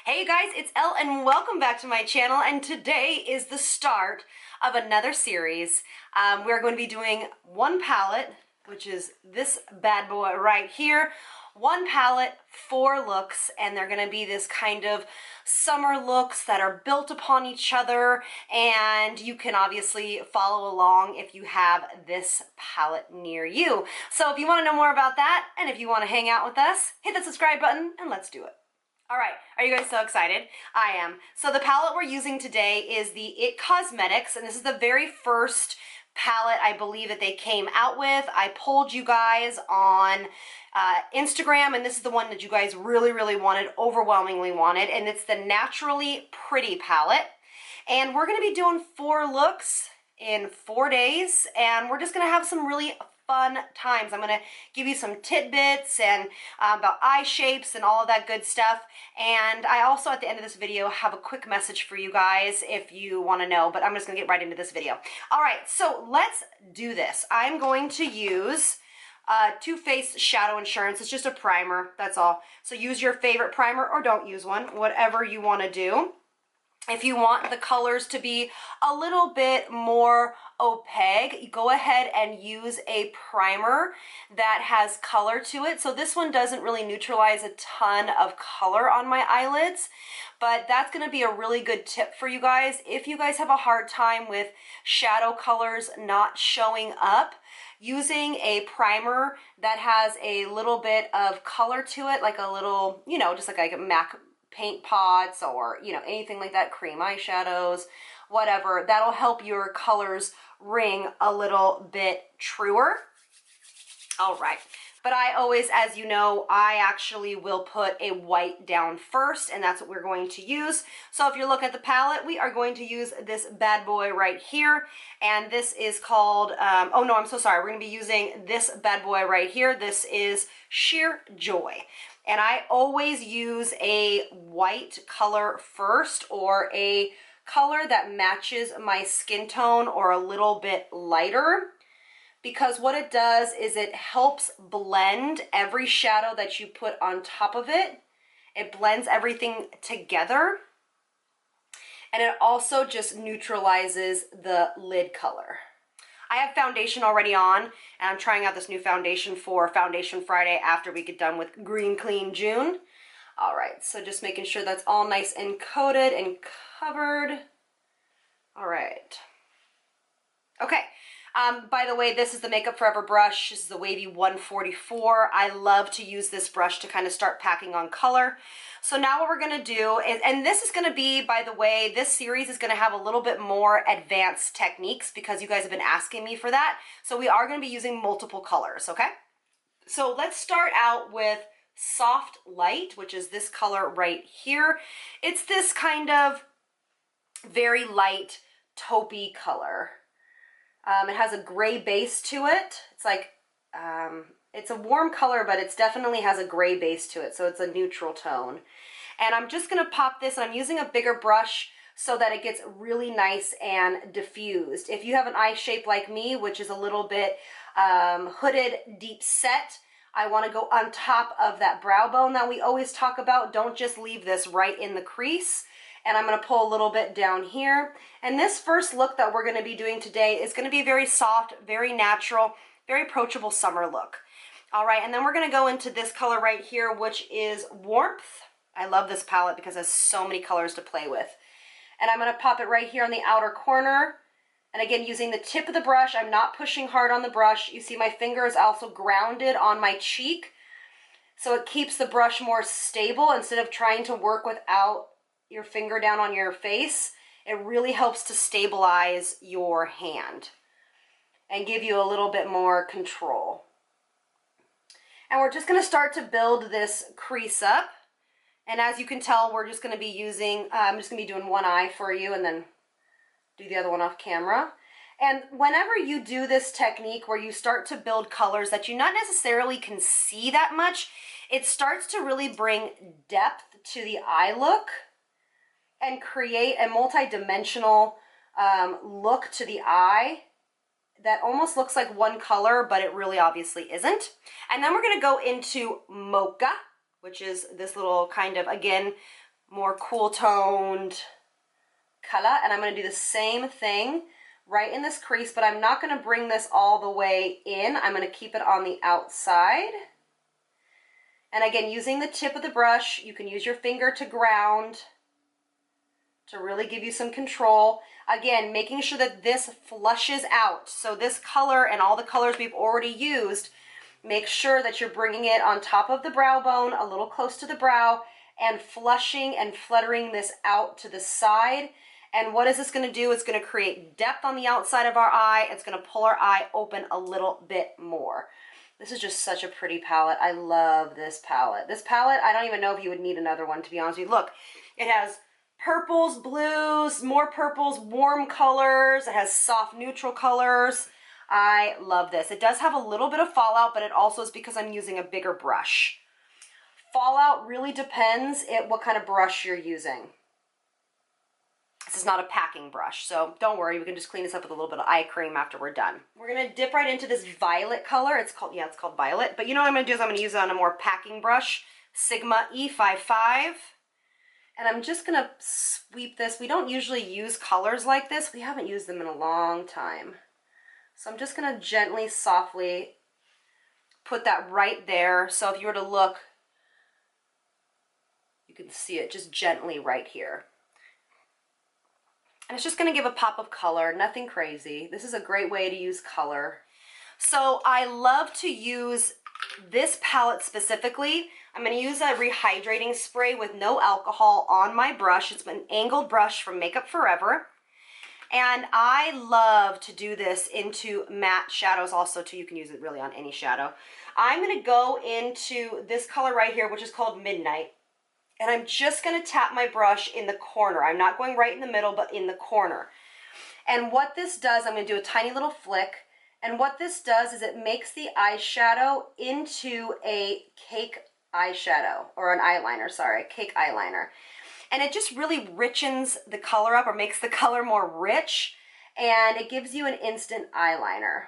Hey you guys, it's Elle and welcome back to my channel, and today is the start of another series. We're going to be doing one palette, which is this bad boy right here. One palette, 4 looks, and they're going to be this kind of summer looks that are built upon each other, and you can obviously follow along if you have this palette near you. So if you want to know more about that, and if you want to hang out with us, hit the subscribe button and let's do it. All right, are you guys so excited? I am. So the palette we're using today is the It Cosmetics, and this is the very first palette I believe that they came out with. I polled you guys on Instagram, and this is the one that you guys really wanted, overwhelmingly wanted, and it's the Naturally Pretty palette. And we're gonna be doing 4 looks in 4 days, and we're just gonna have some really fun times. I'm gonna give you some tidbits and about eye shapes and all of that good stuff. And I also, at the end of this video, have a quick message for you guys if you want to know, but I'm just gonna get right into this video. All right, so let's do this. I'm going to use Too Faced Shadow Insurance. It's just a primer, that's all. So use your favorite primer or don't use one, whatever you want to do. If you want the colors to be a little bit more opaque, go ahead and use a primer that has color to it. So this one doesn't really neutralize a ton of color on my eyelids, but that's going to be a really good tip for you guys. If you guys have a hard time with shadow colors not showing up, using a primer that has a little bit of color to it, like a little, you know, just like a MAC paint pots or, you know, anything like that, cream eyeshadows, whatever, that'll help your colors ring a little bit truer. All right, but I always, as you know, I actually will put a white down first, and that's what we're going to use. So if you look at the palette, we are going to use this bad boy right here, and this is called, oh no, I'm so sorry, we're gonna be using this bad boy right here. This is Sheer Joy. And I always use a white color first, or a color that matches my skin tone or a little bit lighter, because what it does is it helps blend every shadow that you put on top of it. It blends everything together, and it also just neutralizes the lid color. I have foundation already on, and I'm trying out this new foundation for Foundation Friday after we get done with Green Clean June. All right, so just making sure that's all nice and coated and covered. All right. Okay. By the way, this is the Makeup Forever brush. This is the Wavy 144. I love to use this brush to kind of start packing on color. So now what we're gonna do is, and this is gonna be, by the way, this series is gonna have a little bit more advanced techniques because you guys have been asking me for that. So we are gonna be using multiple colors, okay? So let's start out with Soft Light, which is this color right here. It's this kind of very light taupey color. It has a gray base to it. It's like, it's a warm color, but it definitely has a gray base to it, so it's a neutral tone. And I'm just gonna pop this, and I'm using a bigger brush so that it gets really nice and diffused. If you have an eye shape like me, which is a little bit hooded, deep set, I wanna go on top of that brow bone that we always talk about. Don't just leave this right in the crease. And I'm gonna pull a little bit down here. And this first look that we're gonna be doing today is gonna be very soft, very natural, very approachable summer look. All right, and then we're gonna go into this color right here, which is Warmth. I love this palette because it has so many colors to play with. And I'm gonna pop it right here on the outer corner. And again, using the tip of the brush, I'm not pushing hard on the brush. You see my finger is also grounded on my cheek. So it keeps the brush more stable instead of trying to work without your finger down on your face. It really helps to stabilize your hand and give you a little bit more control. And we're just gonna start to build this crease up. And as you can tell, we're just gonna be using, I'm just gonna be doing one eye for you and then do the other one off camera. And whenever you do this technique where you start to build colors that you not necessarily can see that much, it starts to really bring depth to the eye look and create a multi-dimensional look to the eye that almost looks like one color, but it really obviously isn't. And then we're gonna go into Mocha, which is this little kind of, again, more cool toned color, and I'm going to do the same thing right in this crease, but I'm not going to bring this all the way in. I'm going to keep it on the outside. And again, using the tip of the brush, you can use your finger to ground to really give you some control. Again, making sure that this flushes out. So this color and all the colors we've already used, make sure that you're bringing it on top of the brow bone, a little close to the brow, and flushing and fluttering this out to the side. And what is this going to do? It's going to create depth on the outside of our eye. It's going to pull our eye open a little bit more. This is just such a pretty palette. I love this palette. This palette, I don't even know if you would need another one, to be honest with you. Look, it has purples, blues, more purples, warm colors. It has soft neutral colors. I love this. It does have a little bit of fallout, but it also is because I'm using a bigger brush. Fallout really depends on what kind of brush you're using. This is not a packing brush, so don't worry, we can just clean this up with a little bit of eye cream after we're done. We're gonna dip right into this violet color. It's called violet, but you know what I'm gonna do is I'm gonna use it on a more packing brush, Sigma E55. And I'm just gonna sweep this. We don't usually use colors like this. We haven't used them in a long time. So I'm just gonna gently, softly put that right there. So if you were to look, you can see it just gently right here. And it's just going to give a pop of color, nothing crazy. This is a great way to use color. So I love to use this palette specifically. I'm going to use a rehydrating spray with no alcohol on my brush. It's an angled brush from Makeup Forever. And I love to do this into matte shadows also too. You can use it really on any shadow. I'm going to go into this color right here, which is called Midnight. And I'm just going to tap my brush in the corner. I'm not going right in the middle, but in the corner. And what this does, I'm going to do a tiny little flick. And what this does is it makes the eyeshadow into a cake eyeshadow, or an eyeliner, sorry, cake eyeliner. And it just really richens the color up, or makes the color more rich. And it gives you an instant eyeliner.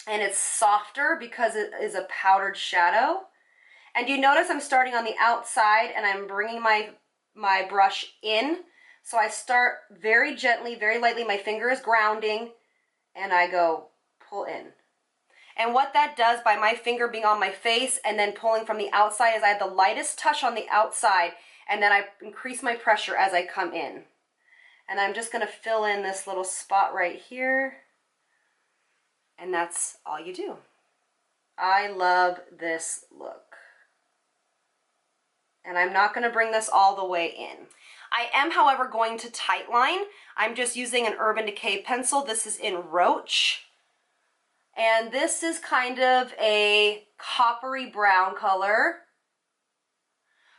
And it's softer because it is a powdered shadow. And you notice I'm starting on the outside and I'm bringing my brush in. So I start very gently, very lightly. My finger is grounding and I go pull in. And what that does by my finger being on my face and then pulling from the outside is I have the lightest touch on the outside and then I increase my pressure as I come in. And I'm just going to fill in this little spot right here. And that's all you do. I love this look. And I'm not going to bring this all the way in. I am, however, going to tightline. I'm just using an Urban Decay pencil. This is in Roach. And this is kind of a coppery brown color.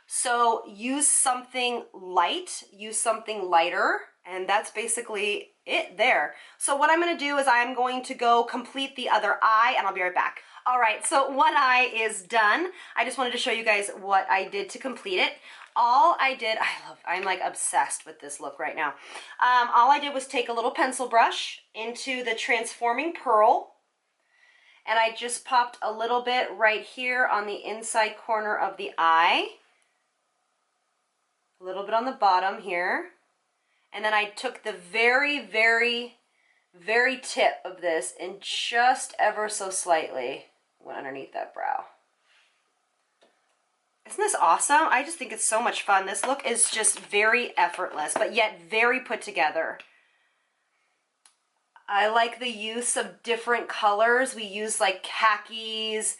So use something light, use something lighter, and that's basically it there. So what I'm going to do is I'm going to go complete the other eye, and I'll be right back. All right, so one eye is done. I just wanted to show you guys what I did to complete it. All I did, I'm like obsessed with this look right now. All I did was take a little pencil brush into the Transforming Pearl, and I just popped a little bit right here on the inside corner of the eye, a little bit on the bottom here, and then I took the very, very, very tip of this and just ever so slightly went underneath that brow. Isn't this awesome? I just think it's so much fun. This look is just very effortless, but yet very put together. I like the use of different colors. We use like khakis,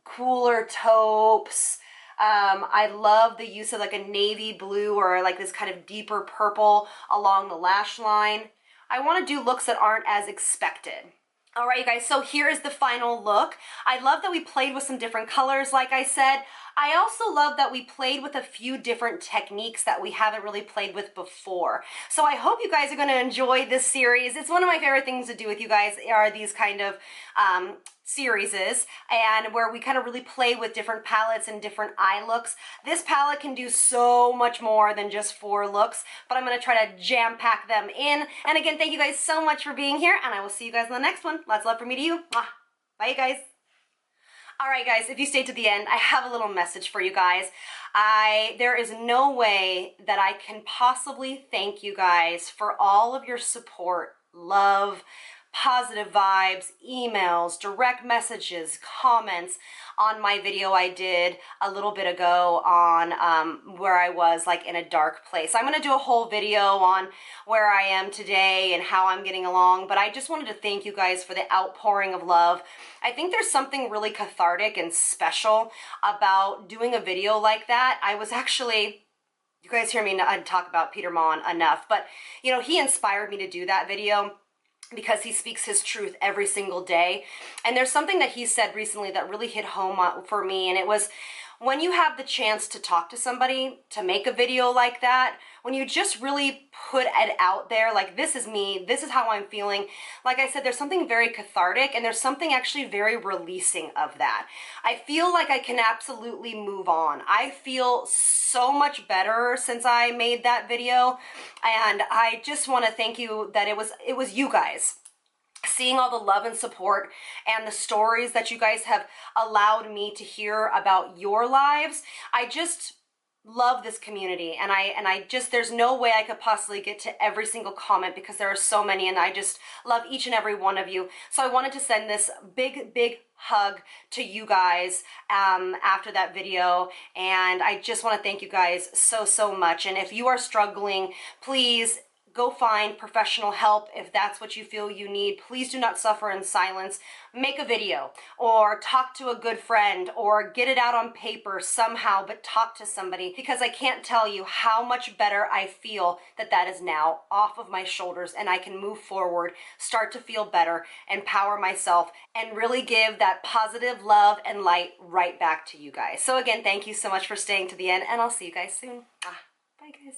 cooler taupes. I love the use of like a navy blue or like this kind of deeper purple along the lash line. I want to do looks that aren't as expected. All right, you guys, so here is the final look. I love that we played with some different colors, like I said. I also love that we played with a few different techniques that we haven't really played with before. So I hope you guys are going to enjoy this series. It's one of my favorite things to do with you guys are these kind of series, and where we kind of really play with different palettes and different eye looks. This palette can do so much more than just 4 looks, but I'm going to try to jam pack them in. And again, thank you guys so much for being here, and I will see you guys in the next one. Lots of love from me to you. Bye, you guys. All right, guys, if you stayed to the end, I have a little message for you guys. There is no way that I can possibly thank you guys for all of your support, love, positive vibes, emails, direct messages, comments on my video I did a little bit ago on where I was like in a dark place. I'm going to do a whole video on where I am today and how I'm getting along, but I just wanted to thank you guys for the outpouring of love. I think there's something really cathartic and special about doing a video like that. I was actually, you guys hear me talk about Peter Mon enough, but you know, he inspired me to do that video because he speaks his truth every single day. And there's something that he said recently that really hit home for me, and it was, when you have the chance to talk to somebody, to make a video like that, when you just really put it out there, like, this is me, this is how I'm feeling, like I said, there's something very cathartic and there's something actually very releasing of that. I feel like I can absolutely move on. I feel so much better since I made that video, and I just want to thank you that it was you guys. Seeing all the love and support and the stories that you guys have allowed me to hear about your lives, I just love this community, and I just, there's no way I could possibly get to every single comment because there are so many, and I just love each and every one of you. So I wanted to send this big hug to you guys after that video, and I just want to thank you guys so much. And if you are struggling, please go find professional help if that's what you feel you need. Please do not suffer in silence. Make a video or talk to a good friend or get it out on paper somehow, but talk to somebody, because I can't tell you how much better I feel that that is now off of my shoulders and I can move forward, start to feel better, empower myself, and really give that positive love and light right back to you guys. So again, thank you so much for staying to the end, and I'll see you guys soon. Bye guys.